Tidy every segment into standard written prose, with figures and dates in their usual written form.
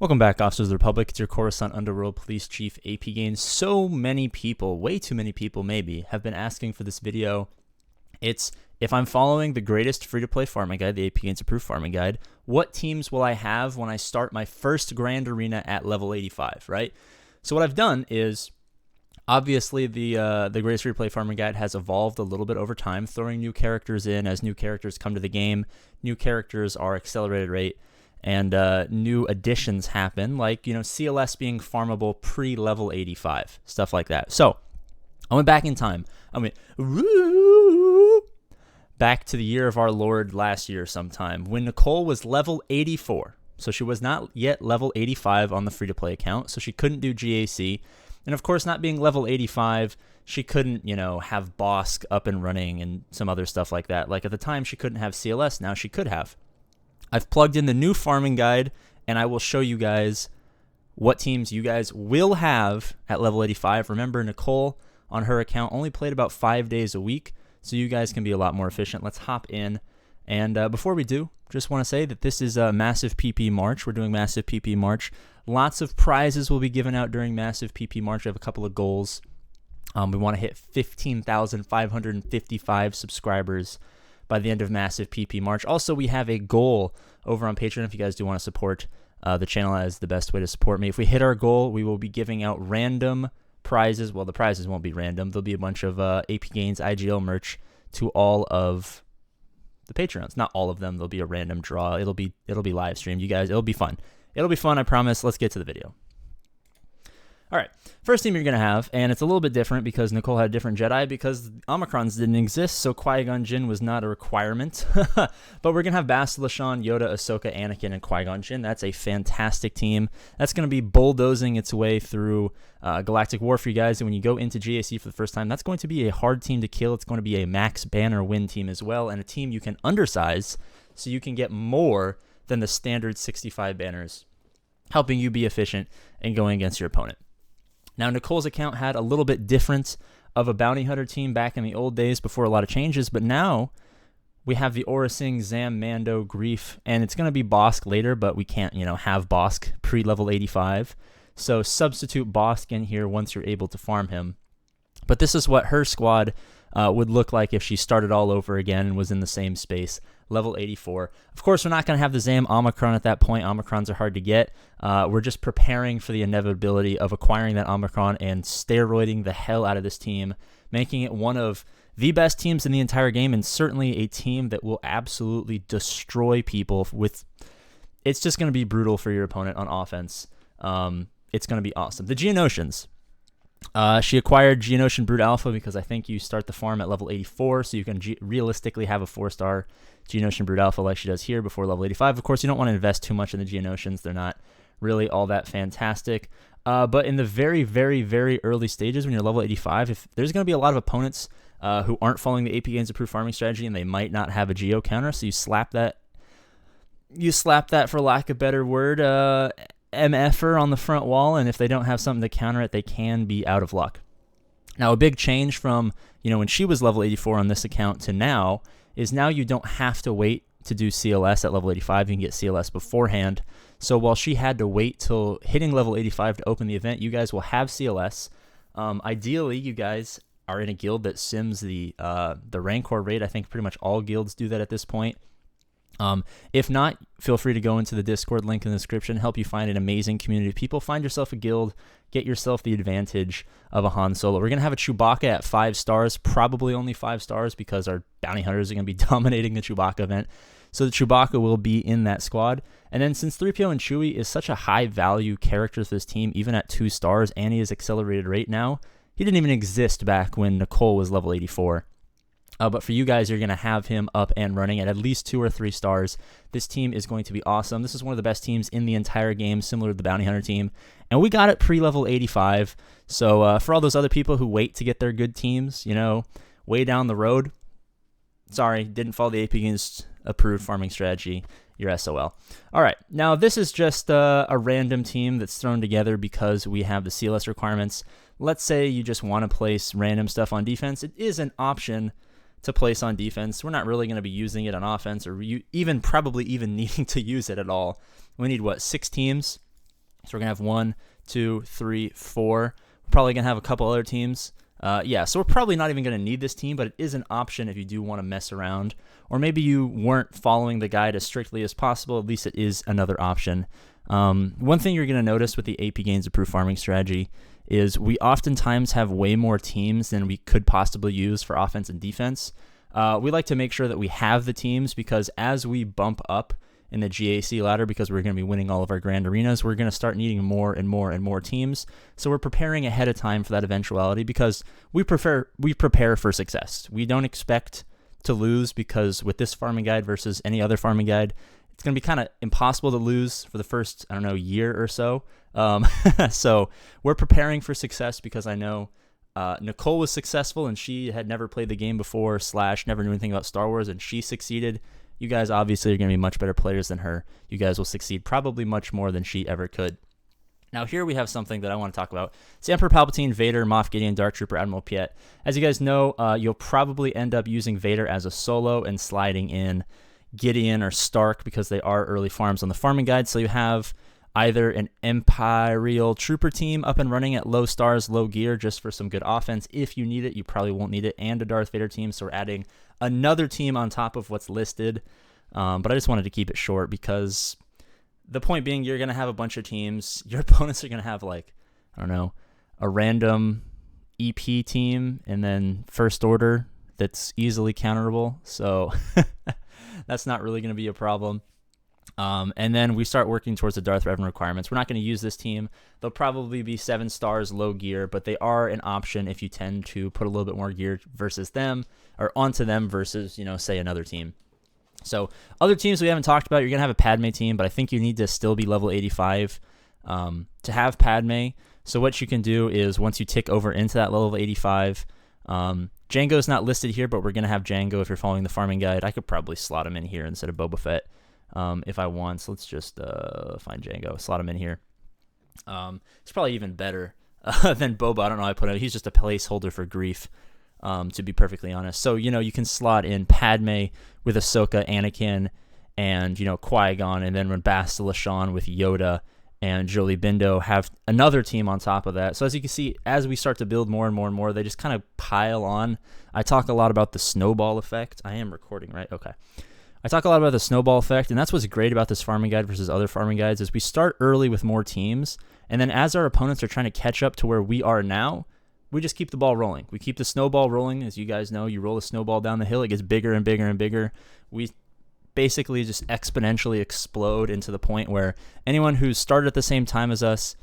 Welcome back, Officers of the Republic. It's your Coruscant Underworld Police Chief, APGAINS. So many people, way too many people maybe, have been asking for this video. It's if I'm following the greatest free-to-play farming guide, the APGAINS approved farming guide, what teams will I have when I start my first Grand Arena at level 85, right? So what I've done is, obviously the greatest free-to-play farming guide has evolved a little bit over time, throwing new characters in as new characters come to the game. New characters are accelerated rate. And new additions happen, like, CLS being farmable pre-level 85, stuff like that. So I went back in time. I went back to the year of our Lord last year sometime, when Nicole was level 84. So she was not yet level 85 on the free-to-play account, so she couldn't do GAC. And of course, not being level 85, she couldn't, have Bosk up and running and some other stuff like that. Like at the time, she couldn't have CLS. Now she could have. I've plugged in the new farming guide, and I will show you guys what teams you guys will have at level 85. Remember, Nicole, on her account, only played about 5 days a week, so you guys can be a lot more efficient. Let's hop in. And before we do, just want to say that this is a massive PP March. We're doing massive PP March. Lots of prizes will be given out during massive PP March. I have a couple of goals. We want to hit 15,555 subscribers by the end of massive PP March. Also, we have a goal over on Patreon if you guys do want to support the channel. As the best way to support me. If we hit our goal, we will be giving out random prizes. Well, the prizes won't be random. There'll be a bunch of APGAINS IGL merch to all of the Patreons. Not all of them. There'll be a random draw. It'll be live streamed. You guys, it'll be fun. It'll be fun, I promise. Let's get to the video. All right, first team you're going to have, and it's a little bit different because Nicole had a different Jedi because Omicrons didn't exist, so Qui-Gon Jinn was not a requirement. But we're going to have Bastila Shan, Yoda, Ahsoka, Anakin, and Qui-Gon Jinn. That's a fantastic team. That's going to be bulldozing its way through Galactic War for you guys, and when you go into GAC for the first time, that's going to be a hard team to kill. It's going to be a max banner win team as well, and a team you can undersize so you can get more than the standard 65 banners, helping you be efficient and going against your opponent. Now, Nicole's account had a little bit different of a bounty hunter team back in the old days before a lot of changes, but now we have the Aura Singh, Zam, Mando, Grief, and it's going to be Bosk later, but we can't, have Bosk pre-level 85. So substitute Bosk in here once you're able to farm him. But this is what her squad would look like if she started all over again and was in the same space, level 84. Of course, we're not going to have the Zam Omicron at that point. Omicrons are hard to get. We're just preparing for the inevitability of acquiring that Omicron and steroiding the hell out of this team, making it one of the best teams in the entire game, and certainly a team that will absolutely destroy people with... It's just going to be brutal for your opponent on offense. It's going to be awesome. The Geonosians. She acquired Geonosian Brute Alpha because I think you start the farm at level 84, so you can realistically have a 4-star Geonosian Brute Alpha like she does here before level 85. Of course, you don't want to invest too much in the Geonosians. They're not really all that fantastic. But in the very, very, very early stages when you're level 85, if there's going to be a lot of opponents who aren't following the APGAINS approved farming strategy, and they might not have a Geo counter, so you slap that, for lack of a better word, MFer on the front wall, and if they don't have something to counter it, they can be out of luck. Now, a big change from, when she was level 84 on this account to now is now you don't have to wait to do CLS at level 85. You can get CLS beforehand. So while she had to wait till hitting level 85 to open the event, you guys will have CLS. Ideally, you guys are in a guild that sims the Rancor raid. I think pretty much all guilds do that at this point. If not, feel free to go into the Discord link in the description, help you find an amazing community of people. Find yourself a guild, get yourself the advantage of a Han Solo. We're going to have a Chewbacca at 5 stars, probably only 5 stars because our bounty hunters are going to be dominating the Chewbacca event. So the Chewbacca will be in that squad. And then since 3PO and Chewie is such a high value character for this team, even at 2 stars, and he is accelerated rate now, he didn't even exist back when Nicole was level 84. But for you guys, you're going to have him up and running at least 2 or 3 stars. This team is going to be awesome. This is one of the best teams in the entire game, similar to the Bounty Hunter team. And we got it pre-level 85. So for all those other people who wait to get their good teams, way down the road, sorry, didn't follow the APGAINS approved farming strategy. You're SOL. All right, now this is just a random team that's thrown together because we have the CLS requirements. Let's say you just want to place random stuff on defense. It is an option to place on defense. We're not really going to be using it on offense or probably even needing to use it at all. We need, 6 teams? So we're going to have 1, 2, 3, 4. We're probably going to have a couple other teams. Yeah, so we're probably not even going to need this team, but it is an option if you do want to mess around. Or maybe you weren't following the guide as strictly as possible. At least it is another option. One thing you're going to notice with the APGAINS approved farming strategy is we oftentimes have way more teams than we could possibly use for offense and defense. We like to make sure that we have the teams because as we bump up in the GAC ladder, because we're going to be winning all of our grand arenas, we're going to start needing more and more and more teams. So we're preparing ahead of time for that eventuality because we prepare for success. We don't expect to lose because with this farming guide versus any other farming guide, it's going to be kind of impossible to lose for the first, I don't know, year or so. So we're preparing for success because I know Nicole was successful and she had never played the game before / never knew anything about Star Wars, and she succeeded. You guys obviously are going to be much better players than her. You guys will succeed probably much more than she ever could. Now here we have something that I want to talk about. It's Emperor Palpatine, Vader, Moff Gideon, Dark Trooper, Admiral Piet. As you guys know, you'll probably end up using Vader as a solo and sliding in Gideon or Stark because they are early farms on the farming guide. So you have either an Imperial Trooper team up and running at low stars, low gear, just for some good offense. If you need it, you probably won't need it, and a Darth Vader team. So we're adding another team on top of what's listed. But I just wanted to keep it short because the point being, you're going to have a bunch of teams. Your opponents are going to have, like, I don't know, a random EP team and then First Order that's easily counterable. So that's not really going to be a problem. And then we start working towards the Darth Revan requirements. We're not going to use this team. They'll probably be 7 stars, low gear, but they are an option if you tend to put a little bit more gear versus them or onto them versus, you know, say another team. So other teams we haven't talked about, you're going to have a Padme team, but I think you need to still be level 85 to have Padme. So what you can do is once you tick over into that level 85, Jango's not listed here, but we're going to have Jango if you're following the farming guide. I could probably slot him in here instead of Boba Fett. If I want. So let's just find Jango, slot him in here. It's probably even better than Boba. I don't know how I put it. He's just a placeholder for grief, to be perfectly honest. So, you know, you can slot in Padme with Ahsoka, Anakin, and, you know, Qui-Gon, and then when Bastila Shan with Yoda and Jolie Bindo have another team on top of that. So as you can see, as we start to build more and more and more, they just kind of pile on. I talk a lot about the snowball effect. I am recording, right? Okay. I talk a lot about the snowball effect, and that's what's great about this farming guide versus other farming guides is we start early with more teams, and then as our opponents are trying to catch up to where we are now, we just keep the ball rolling. We keep the snowball rolling. As you guys know, you roll a snowball down the hill, it gets bigger and bigger and bigger. We basically just exponentially explode into the point where anyone who's started at the same time as us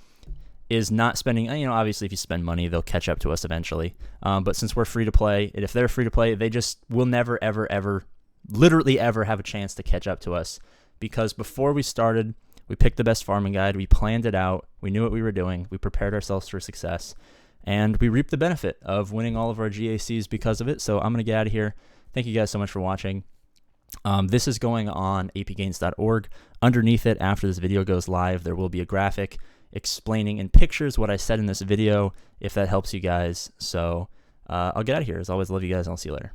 is not spending, you know, obviously if you spend money, they'll catch up to us eventually. But since we're free to play, and if they're free to play, they just will never, ever, ever, literally ever have a chance to catch up to us because before we started, we picked the best farming guide, we planned it out, we knew what we were doing, we prepared ourselves for success, and we reaped the benefit of winning all of our GACs because of it. So I'm going to get out of here. Thank you guys so much for watching. This is going on apgains.org. Underneath it, after this video goes live, there will be a graphic explaining in pictures what I said in this video, if that helps you guys. So I'll get out of here. As always, love you guys, and I'll see you later.